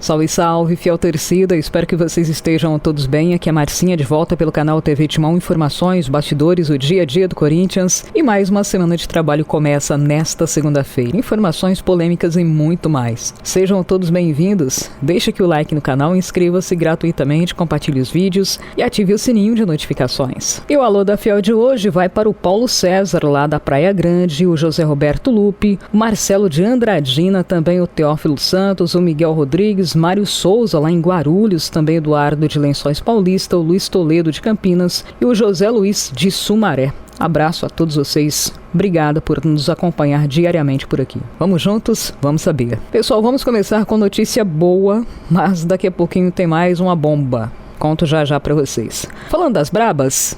Salve, salve, fiel torcida, espero que vocês estejam todos bem. Aqui é a Marcinha de volta pelo canal TV Timão, informações, bastidores, o dia a dia do Corinthians. E mais uma semana de trabalho começa nesta segunda-feira. Informações, polêmicas e muito mais. Sejam todos bem-vindos, deixe aqui o like no canal, inscreva-se gratuitamente, compartilhe os vídeos e ative o sininho de notificações. E o alô da fiel de hoje vai para o Paulo César, lá da Praia Grande, o José Roberto Lupe, o Marcelo de Andradina, também o Teófilo Santos, o Miguel Rodrigues, Mário Souza, lá em Guarulhos, também Eduardo de Lençóis Paulista, o Luiz Toledo de Campinas e o José Luiz de Sumaré. Abraço a todos vocês, obrigada por nos acompanhar diariamente por aqui. Vamos juntos? Vamos saber. Pessoal, vamos começar com notícia boa, mas daqui a pouquinho tem mais uma bomba. Conto já pra vocês. Falando das brabas,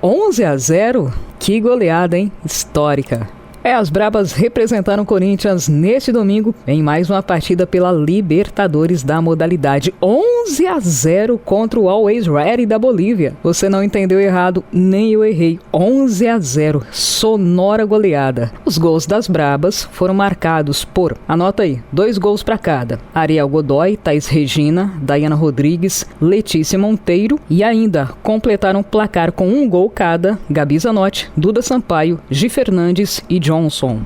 11-0, que goleada, hein? Histórica. As brabas representaram o Corinthians neste domingo em mais uma partida pela Libertadores da modalidade. 11-0 contra o Always Ready da Bolívia. Você não entendeu errado, nem eu errei. 11-0, sonora goleada. Os gols das brabas foram marcados por, anota aí, 2 gols para cada: Ariel Godoy, Thaís Regina, Dayana Rodrigues, Letícia Monteiro, e ainda completaram o placar com 1 gol cada: Gabi Zanotti, Duda Sampaio, Gi Fernandes e Johnson.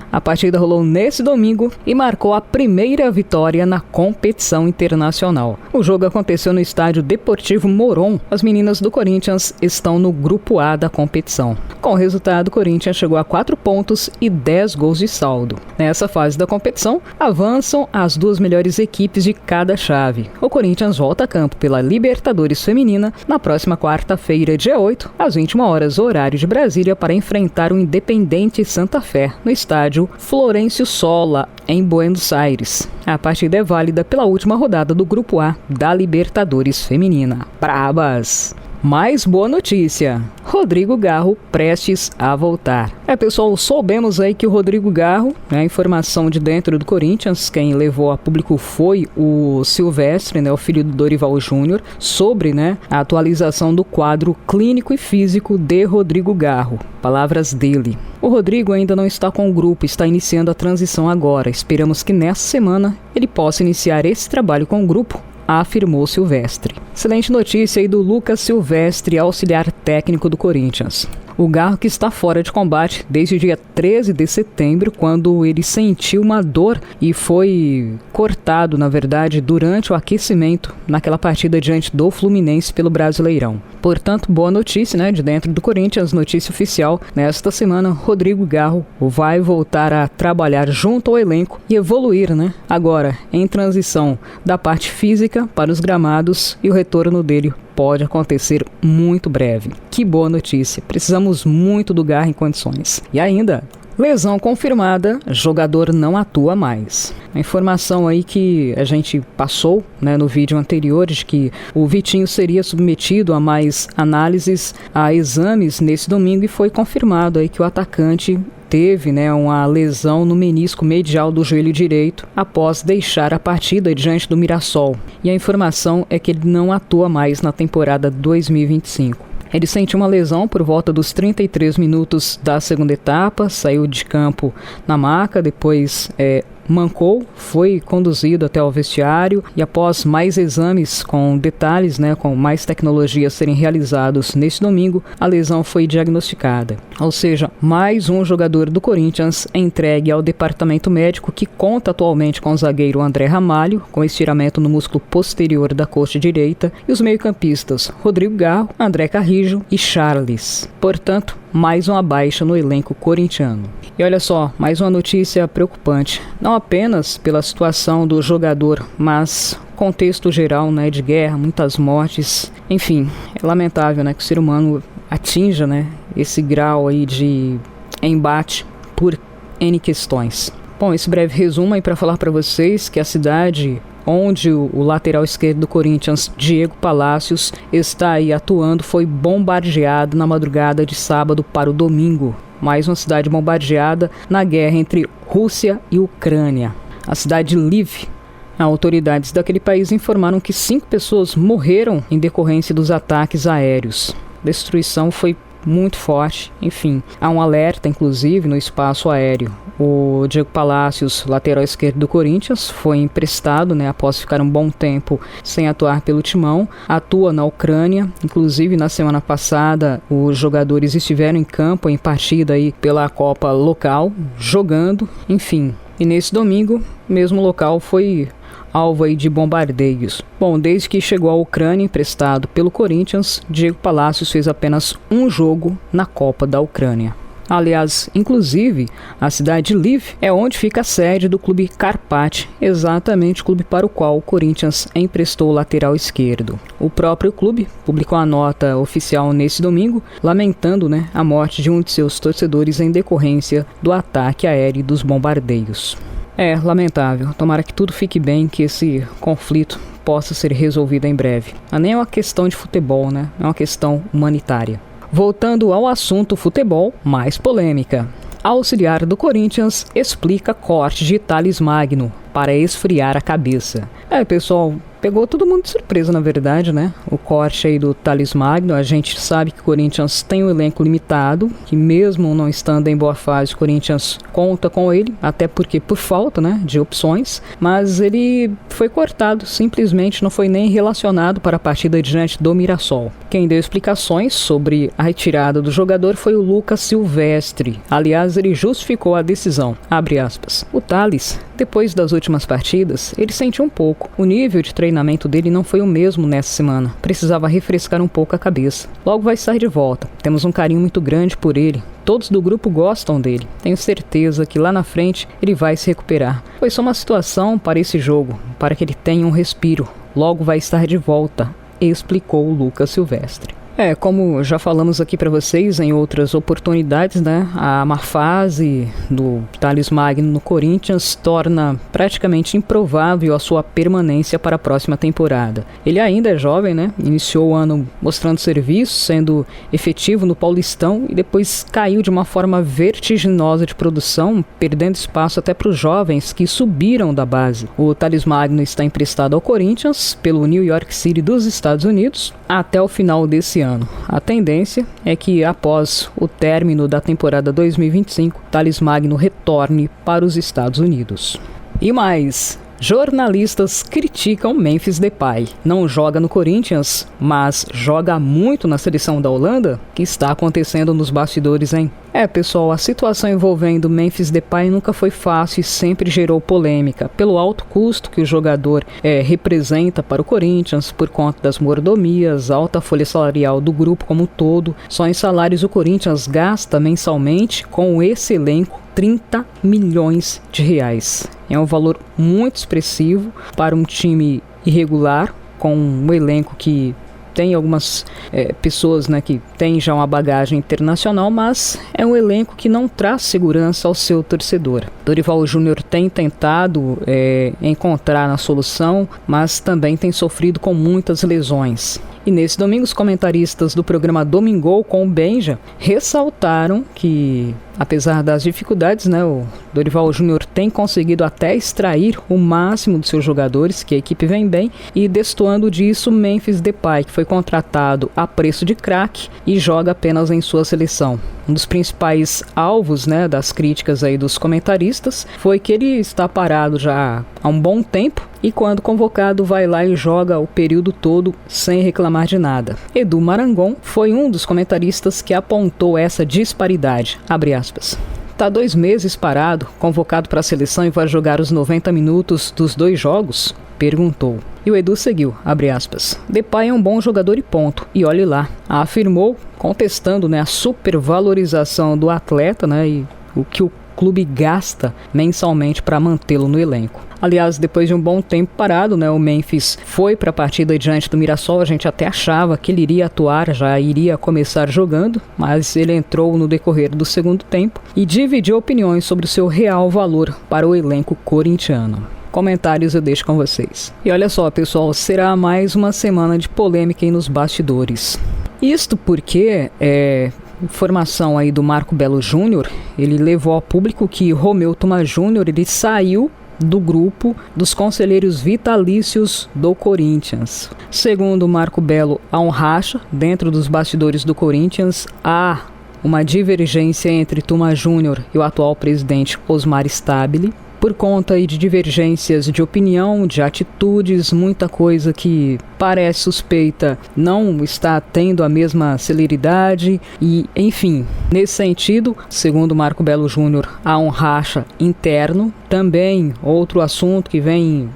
A partida rolou nesse domingo e marcou a primeira vitória na competição internacional. O jogo aconteceu no estádio Deportivo Morón. As meninas do Corinthians estão no grupo A da competição. Com o resultado, o Corinthians chegou a 4 pontos e 10 gols de saldo. Nessa fase da competição, avançam as 2 melhores equipes de cada chave. O Corinthians volta a campo pela Libertadores Feminina na próxima quarta-feira, dia 8, às 21 horas, horário de Brasília, para enfrentar o Independente Santa Fé no estádio Florencio Sola, em Buenos Aires. A partida é válida pela última rodada do Grupo A da Libertadores Feminina. Brabas! Mais boa notícia: Rodrigo Garro prestes a voltar. Pessoal, soubemos aí que o Rodrigo Garro, a informação de dentro do Corinthians, quem levou a público foi o Silvestre, o filho do Dorival Júnior, sobre a atualização do quadro clínico e físico de Rodrigo Garro. Palavras dele: o Rodrigo ainda não está com o grupo, está iniciando a transição agora. Esperamos que nessa semana ele possa iniciar esse trabalho com o grupo, afirmou Silvestre. Excelente notícia aí do Lucas Silvestre, auxiliar técnico do Corinthians. O Garro, que está fora de combate desde o dia 13 de setembro, quando ele sentiu uma dor e foi cortado, na verdade, durante o aquecimento naquela partida diante do Fluminense pelo Brasileirão. Portanto, boa notícia, de dentro do Corinthians, notícia oficial. Nesta semana, Rodrigo Garro vai voltar a trabalhar junto ao elenco e evoluir, agora em transição da parte física para os gramados, e o retorno dele pode acontecer muito breve. Que boa notícia, precisamos muito do Garro em condições. E ainda, lesão confirmada, jogador não atua mais. A informação aí que a gente passou no vídeo anterior, de que o Vitinho seria submetido a mais análises, a exames nesse domingo, e foi confirmado aí que o atacante teve uma lesão no menisco medial do joelho direito após deixar a partida diante do Mirassol. E a informação é que ele não atua mais na temporada 2025. Ele sentiu uma lesão por volta dos 33 minutos da segunda etapa, saiu de campo na maca, depois mancou, foi conduzido até o vestiário, e após mais exames com detalhes, com mais tecnologia serem realizados neste domingo, a lesão foi diagnosticada. Ou seja, mais um jogador do Corinthians entregue ao departamento médico, que conta atualmente com o zagueiro André Ramalho, com estiramento no músculo posterior da coxa direita, e os meio-campistas Rodrigo Garro, André Carrijo e Charles. Portanto, mais uma baixa no elenco corintiano. E olha só, mais uma notícia preocupante, não apenas pela situação do jogador, mas contexto geral, de guerra, muitas mortes. Enfim, é lamentável, que o ser humano atinja, esse grau aí de embate por N questões. Bom, esse breve resumo aí para falar para vocês que a cidade onde o lateral esquerdo do Corinthians, Diego Palacios, está aí atuando, foi bombardeado na madrugada de sábado para o domingo. Mais uma cidade bombardeada na guerra entre Rússia e Ucrânia. A cidade de Lviv. Autoridades daquele país informaram que 5 pessoas morreram em decorrência dos ataques aéreos. A destruição foi muito forte. Enfim, há um alerta, inclusive, no espaço aéreo. O Diego Palacios, lateral esquerdo do Corinthians, foi emprestado, após ficar um bom tempo sem atuar pelo Timão. Atua na Ucrânia, inclusive na semana passada os jogadores estiveram em campo em partida aí pela Copa local, jogando, enfim. E nesse domingo, mesmo local foi alvo aí de bombardeios. Bom, desde que chegou à Ucrânia, emprestado pelo Corinthians, Diego Palacios fez apenas um jogo na Copa da Ucrânia. Aliás, inclusive, a cidade de Lviv é onde fica a sede do clube Karpat, exatamente o clube para o qual o Corinthians emprestou o lateral esquerdo. O próprio clube publicou a nota oficial nesse domingo, lamentando a morte de um de seus torcedores em decorrência do ataque aéreo e dos bombardeios. É lamentável, tomara que tudo fique bem, que esse conflito possa ser resolvido em breve. Nem é uma questão de futebol, é uma questão humanitária. Voltando ao assunto futebol, mais polêmica. A auxiliar do Corinthians explica corte de Thales Magno para esfriar a cabeça. Pessoal, pegou todo mundo de surpresa, na verdade, O corte aí do Thales Magno, a gente sabe que o Corinthians tem um elenco limitado, que mesmo não estando em boa fase, o Corinthians conta com ele, até porque por falta, de opções, mas ele foi cortado, simplesmente não foi nem relacionado para a partida diante do Mirassol. Quem deu explicações sobre a retirada do jogador foi o Lucas Silvestre. Aliás, ele justificou a decisão, abre aspas. O Thales, depois das últimas partidas, ele sentiu um pouco. O nível de treinamento dele não foi o mesmo nessa semana. Precisava refrescar um pouco a cabeça. Logo vai estar de volta. Temos um carinho muito grande por ele. Todos do grupo gostam dele. Tenho certeza que lá na frente ele vai se recuperar. Foi só uma situação para esse jogo, para que ele tenha um respiro. Logo vai estar de volta, explicou o Lucas Silvestre. Como já falamos aqui para vocês em outras oportunidades, a má fase do Thales Magno no Corinthians torna praticamente improvável a sua permanência para a próxima temporada. Ele ainda é jovem, Iniciou o ano mostrando serviço, sendo efetivo no Paulistão e depois caiu de uma forma vertiginosa de produção, perdendo espaço até para os jovens que subiram da base. O Thales Magno está emprestado ao Corinthians pelo New York City dos Estados Unidos até o final desse ano. A tendência é que, após o término da temporada 2025, Thales Magno retorne para os Estados Unidos. E mais, jornalistas criticam Memphis Depay. Não joga no Corinthians, mas joga muito na seleção da Holanda? O que está acontecendo nos bastidores, hein? Pessoal, a situação envolvendo Memphis Depay nunca foi fácil e sempre gerou polêmica, pelo alto custo que o jogador representa para o Corinthians, por conta das mordomias, alta folha salarial do grupo como um todo. Só em salários o Corinthians gasta mensalmente com esse elenco 30 milhões de reais. É um valor muito expressivo para um time irregular, com um elenco que tem algumas pessoas que têm já uma bagagem internacional, mas é um elenco que não traz segurança ao seu torcedor. Dorival Júnior tem tentado encontrar a solução, mas também tem sofrido com muitas lesões. E nesse domingo, os comentaristas do programa Domingol com o Benja ressaltaram que, apesar das dificuldades, o Dorival Júnior tem conseguido até extrair o máximo dos seus jogadores, que a equipe vem bem, e destoando disso, Memphis Depay, que foi contratado a preço de craque e joga apenas em sua seleção. Um dos principais alvos das críticas aí dos comentaristas foi que ele está parado já há um bom tempo e quando convocado vai lá e joga o período todo sem reclamar de nada. Edu Marangon foi um dos comentaristas que apontou essa disparidade, abre aspas. Está 2 meses parado, convocado para a seleção e vai jogar os 90 minutos dos 2 jogos? Perguntou. E o Edu seguiu, abre aspas. Depay é um bom jogador e ponto. E olhe lá, afirmou, contestando a supervalorização do atleta e o que o clube gasta mensalmente para mantê-lo no elenco. Aliás, depois de um bom tempo parado, o Memphis foi para a partida diante do Mirassol. A gente até achava que ele iria atuar, já iria começar jogando, mas ele entrou no decorrer do segundo tempo e dividiu opiniões sobre o seu real valor para o elenco corintiano. Comentários eu deixo com vocês. E olha só, pessoal, será mais uma semana de polêmica aí nos bastidores. Isto porque informação aí do Marco Belo Júnior, ele levou ao público que Romeu Thomas Júnior, ele saiu do grupo dos conselheiros vitalícios do Corinthians. Segundo Marco Belo, há um racha dentro dos bastidores do Corinthians, há uma divergência entre Tuma Júnior e o atual presidente Osmar Stabile, por conta de divergências de opinião, de atitudes, muita coisa que parece suspeita não está tendo a mesma celeridade e, enfim, nesse sentido, segundo Marco Belo Júnior, há um racha interno. Também outro assunto que vem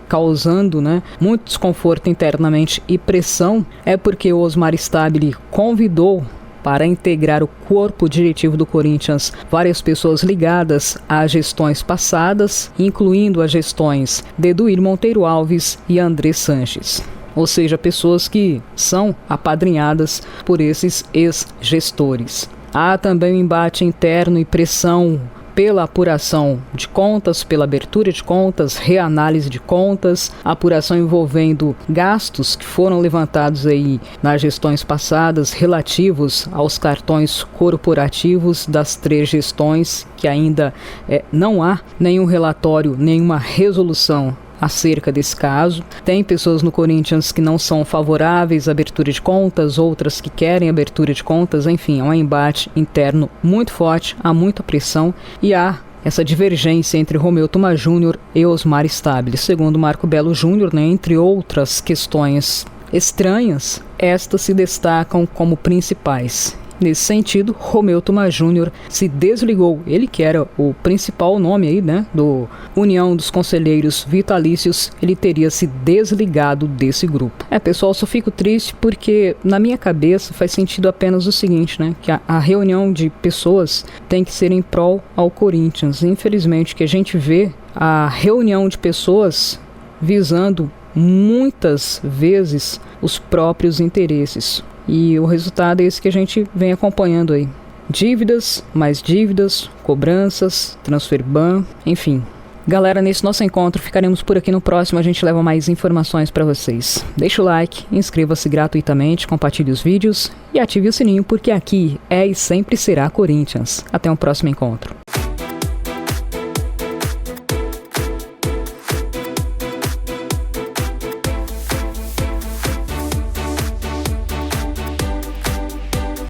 causando muito desconforto internamente e pressão é porque o Osmar Stabile convidou para integrar o corpo diretivo do Corinthians várias pessoas ligadas a gestões passadas, incluindo as gestões de Eduir Monteiro Alves e André Sanches. Ou seja, pessoas que são apadrinhadas por esses ex-gestores. Há também um embate interno e pressão pela apuração de contas, pela abertura de contas, reanálise de contas, apuração envolvendo gastos que foram levantados aí nas gestões passadas relativos aos cartões corporativos das 3 gestões, que ainda não há nenhum relatório, nenhuma resolução acerca desse caso. Tem pessoas no Corinthians que não são favoráveis à abertura de contas, outras que querem abertura de contas, enfim, é um embate interno muito forte, há muita pressão e há essa divergência entre Romeu Tuma Júnior e Osmar Stabile. Segundo Marco Belo Júnior, entre outras questões estranhas, estas se destacam como principais. Nesse sentido, Romeu Tuma Júnior se desligou, ele que era o principal nome aí, do União dos Conselheiros Vitalícios, ele teria se desligado desse grupo. Pessoal, só fico triste porque na minha cabeça faz sentido apenas o seguinte, que a reunião de pessoas tem que ser em prol ao Corinthians. Infelizmente, que a gente vê a reunião de pessoas visando muitas vezes os próprios interesses. E o resultado é esse que a gente vem acompanhando aí. Dívidas, mais dívidas, cobranças, transfer ban, enfim. Galera, nesse nosso encontro ficaremos por aqui. No próximo a gente leva mais informações para vocês. Deixa o like, inscreva-se gratuitamente, compartilhe os vídeos e ative o sininho porque aqui é e sempre será Corinthians. Até um próximo encontro.